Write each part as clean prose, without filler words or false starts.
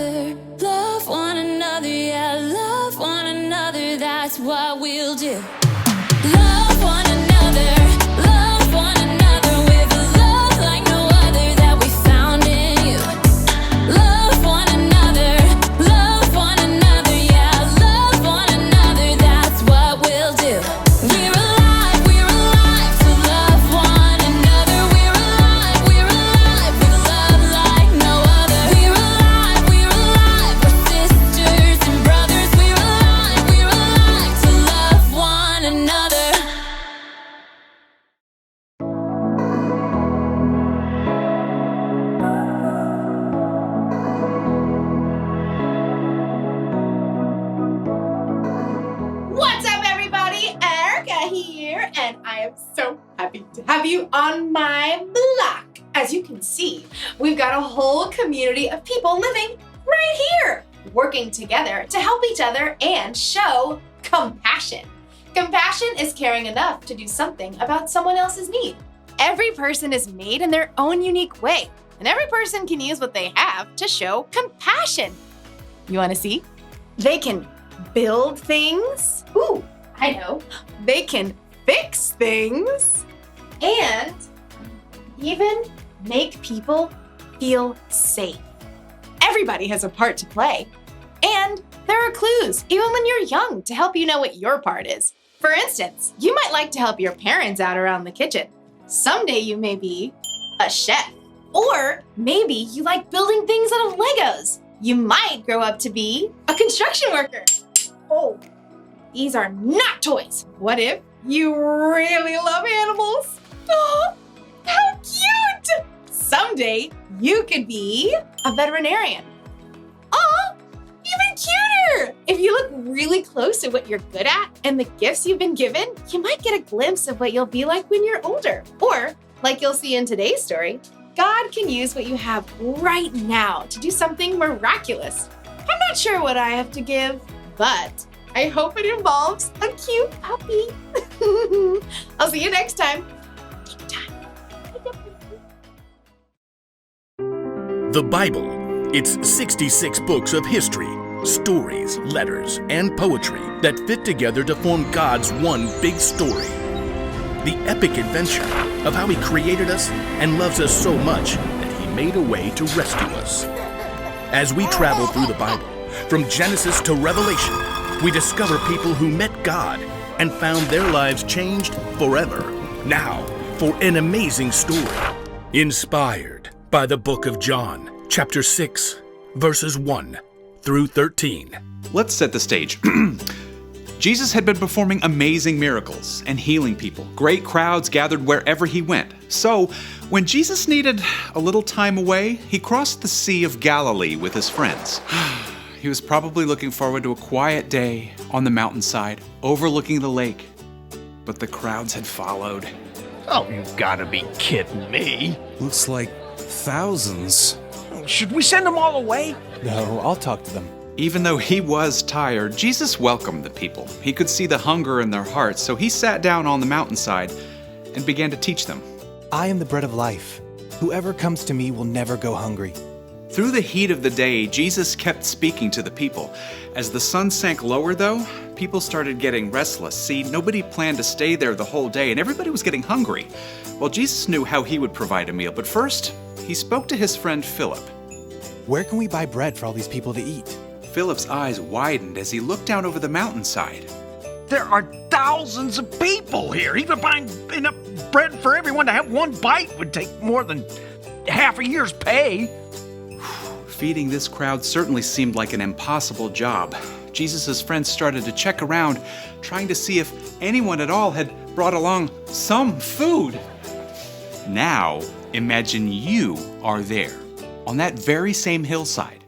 another. Love one another, yeah, love one another. That's what we'll do. Love one another, love one another with a love like no other that we found in you. Love one another, yeah, love one another. That's what we'll do. We're alive to love one another. We're alive with love like no other. We're alive, we're sisters and brothers. We're alive to love one another. What's up, everybody? Erica here, and I am so happy to have you on my block. As you can see, we've got a whole community of people living right here, working together to help each other and show compassion. Compassion is caring enough to do something about someone else's need. Every person is made in their own unique way, and every person can use what they have to show compassion. You want to see? They can build things. Ooh, I know. They can fix things. And even make people feel safe. Everybody has a part to play. And there are clues, even when you're young, to help you know what your part is. For instance, you might like to help your parents out around the kitchen. Someday you may be a chef. Or maybe you like building things out of Legos. You might grow up to be a construction worker. Oh, these are not toys. What if you really love animals? Oh, how cute! Someday you could be a veterinarian. Oh, even cuter! If you look really close at what you're good at and the gifts you've been given, you might get a glimpse of what you'll be like when you're older. Or, like you'll see in today's story, God can use what you have right now to do something miraculous. I'm not sure what I have to give, but I hope it involves a cute puppy. I'll see you next time. The Bible. It's 66 books of history, stories, letters, and poetry that fit together to form God's one big story. The epic adventure of how He created us and loves us so much that He made a way to rescue us. As we travel through the Bible, from Genesis to Revelation, we discover people who met God and found their lives changed forever. Now, for an amazing story, inspired by the book of John, chapter 6, verses 1 through 13. Let's set the stage. Jesus had been performing amazing miracles and healing people. Great crowds gathered wherever He went. So, when Jesus needed a little time away, He crossed the Sea of Galilee with His friends. He was probably looking forward to a quiet day on the mountainside, overlooking the lake. But the crowds had followed. Oh, you've got to be kidding me. Looks like thousands. Should we send them all away? No, I'll talk to them. Even though He was tired, Jesus welcomed the people. He could see the hunger in their hearts, so He sat down on the mountainside and began to teach them. I am the bread of life. Whoever comes to me will never go hungry. Through the heat of the day, Jesus kept speaking to the people. As the sun sank lower, though, people started getting restless. See, nobody planned to stay there the whole day, and everybody was getting hungry. Well, Jesus knew how He would provide a meal, but first, He spoke to His friend Philip. Where can we buy bread for all these people to eat? Philip's eyes widened as he looked down over the mountainside. There are thousands of people here. Even buying enough bread for everyone to have one bite would take more than half a year's pay. Feeding this crowd certainly seemed like an impossible job. Jesus' friends started to check around, trying to see if anyone at all had brought along some food. Now, imagine you are there, on that very same hillside.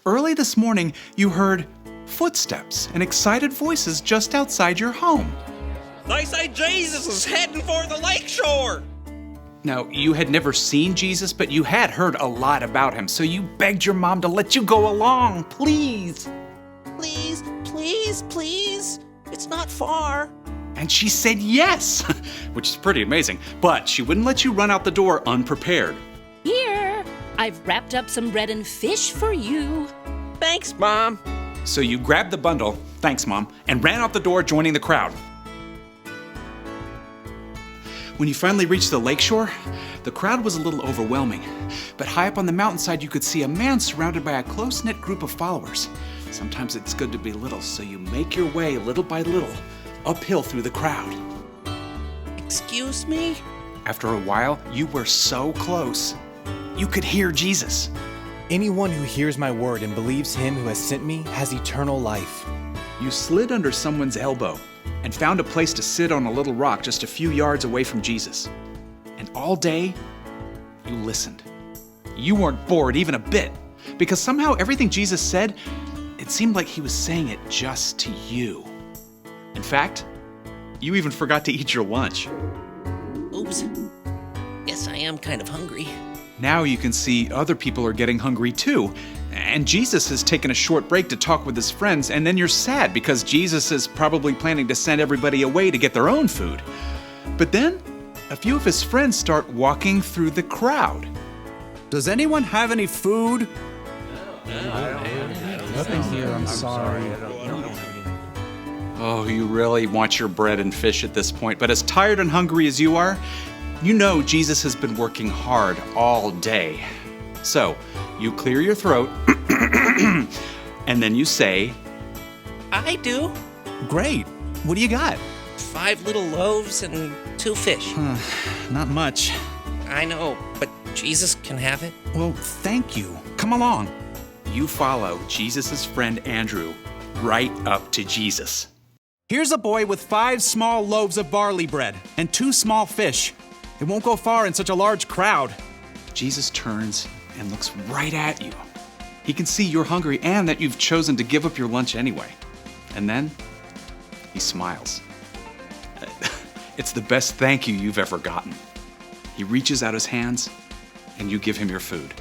Early this morning, you heard footsteps and excited voices just outside your home. They say Jesus is heading for the lakeshore. Now, you had never seen Jesus, but you had heard a lot about Him, so you begged your mom to let you go along, please. Please, please, please. It's not far. And she said yes, which is pretty amazing, but she wouldn't let you run out the door unprepared. Here, I've wrapped up some bread and fish for you. Thanks, Mom. So you grabbed the bundle, thanks Mom, and ran out the door, joining the crowd. When you finally reached the lakeshore, the crowd was a little overwhelming. But high up on the mountainside, you could see a man surrounded by a close-knit group of followers. Sometimes it's good to be little, so you make your way little by little uphill through the crowd. Excuse me? After a while, you were so close. You could hear Jesus. Anyone who hears my word and believes him who has sent me has eternal life. You slid under someone's elbow and found a place to sit on a little rock just a few yards away from Jesus. And all day, you listened. You weren't bored even a bit, because somehow everything Jesus said, it seemed like he was saying it just to you. In fact, you even forgot to eat your lunch. Oops. Guess I am kind of hungry. Now you can see other people are getting hungry too. And Jesus has taken a short break to talk with his friends, and then you're sad because Jesus is probably planning to send everybody away to get their own food. But then, a few of his friends start walking through the crowd. Does anyone have any food? Nothing here, I'm sorry. Oh, you really want your bread and fish at this point, but as tired and hungry as you are, you know Jesus has been working hard all day. So, you clear your throat, and then you say, I do. Great. What do you got? 5 little loaves and 2 fish. Not much. I know, but Jesus can have it. Well, thank you. Come along. You follow Jesus' friend Andrew right up to Jesus. Here's a boy with 5 small loaves of barley bread and 2 small fish. It won't go far in such a large crowd. Jesus turns and looks right at you. He can see you're hungry and that you've chosen to give up your lunch anyway. And then he smiles. It's the best thank you you've ever gotten. He reaches out his hands and you give him your food.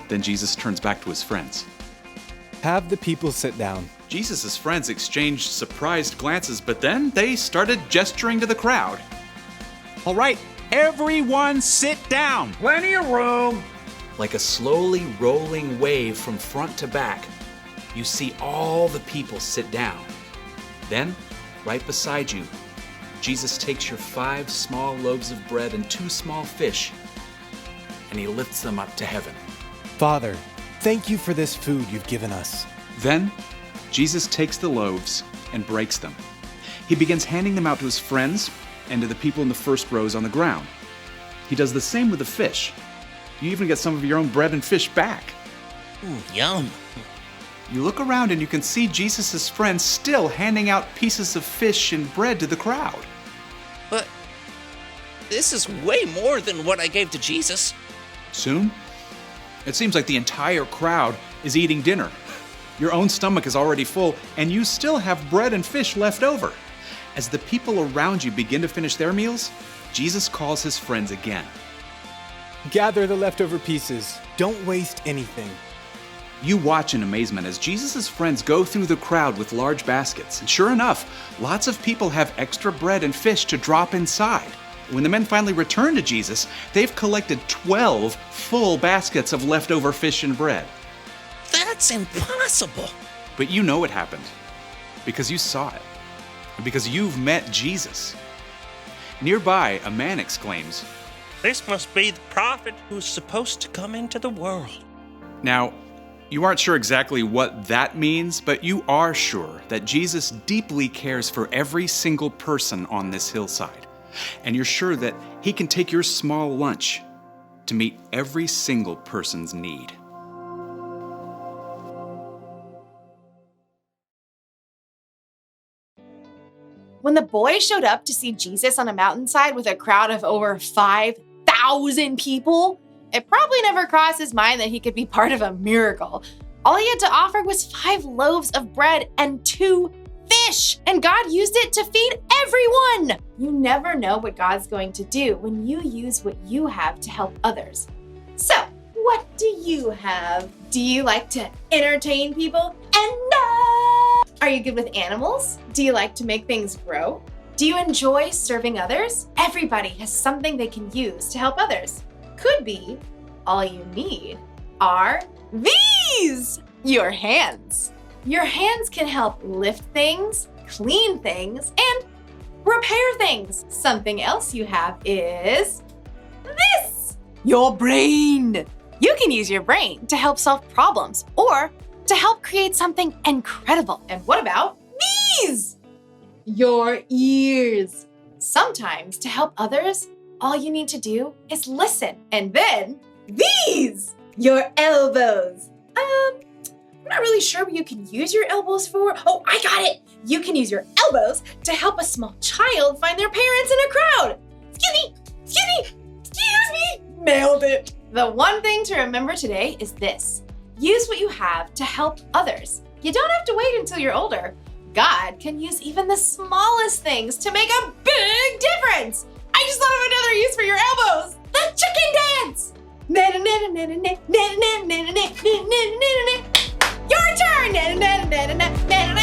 Then Jesus turns back to his friends. Have the people sit down. Jesus' friends exchanged surprised glances, but then they started gesturing to the crowd. All right, everyone sit down. Plenty of room. Like a slowly rolling wave from front to back, you see all the people sit down. Then, right beside you, Jesus takes your 5 small loaves of bread and 2 small fish, and he lifts them up to heaven. Father, thank you for this food you've given us. Then, Jesus takes the loaves and breaks them. He begins handing them out to his friends and to the people in the first rows on the ground. He does the same with the fish. You even get some of your own bread and fish back. Yum. You look around and you can see Jesus' friends still handing out pieces of fish and bread to the crowd. But this is way more than what I gave to Jesus. Soon, it seems like the entire crowd is eating dinner. Your own stomach is already full, and you still have bread and fish left over. As the people around you begin to finish their meals, Jesus calls his friends again. Gather the leftover pieces. Don't waste anything. You watch in amazement as Jesus' friends go through the crowd with large baskets. And sure enough, lots of people have extra bread and fish to drop inside. When the men finally return to Jesus, they've collected 12 full baskets of leftover fish and bread. That's impossible. But you know it happened because you saw it and because you've met Jesus. Nearby, a man exclaims, This must be the prophet who's supposed to come into the world. Now, you aren't sure exactly what that means, but you are sure that Jesus deeply cares for every single person on this hillside. And you're sure that he can take your small lunch to meet every single person's need. When the boy showed up to see Jesus on a mountainside with a crowd of over 5,000 people, it probably never crossed his mind that he could be part of a miracle. All he had to offer was 5 loaves of bread and 2 fish, and God used it to feed everyone. You never know what God's going to do when you use what you have to help others. So, what do you have? Do you like to entertain people? And are you good with animals? Do you like to make things grow? Do you enjoy serving others? Everybody has something they can use to help others. Could be all you need are these. these, your hands. Your hands can help lift things, clean things, and repair things. Something else you have is this, your brain. You can use your brain to help solve problems or to help create something incredible. And what about these? Your ears. Sometimes to help others, all you need to do is listen. And then these, your elbows. I'm not really sure what you can use your elbows for. Oh, I got it. You can use your elbows to help a small child find their parents in a crowd. Excuse me. Nailed it. The one thing to remember today is this. Use what you have to help others. You don't have to wait until you're older. God can use even the smallest things to make a big difference. I just thought of another use for your elbows. The chicken dance. Your turn.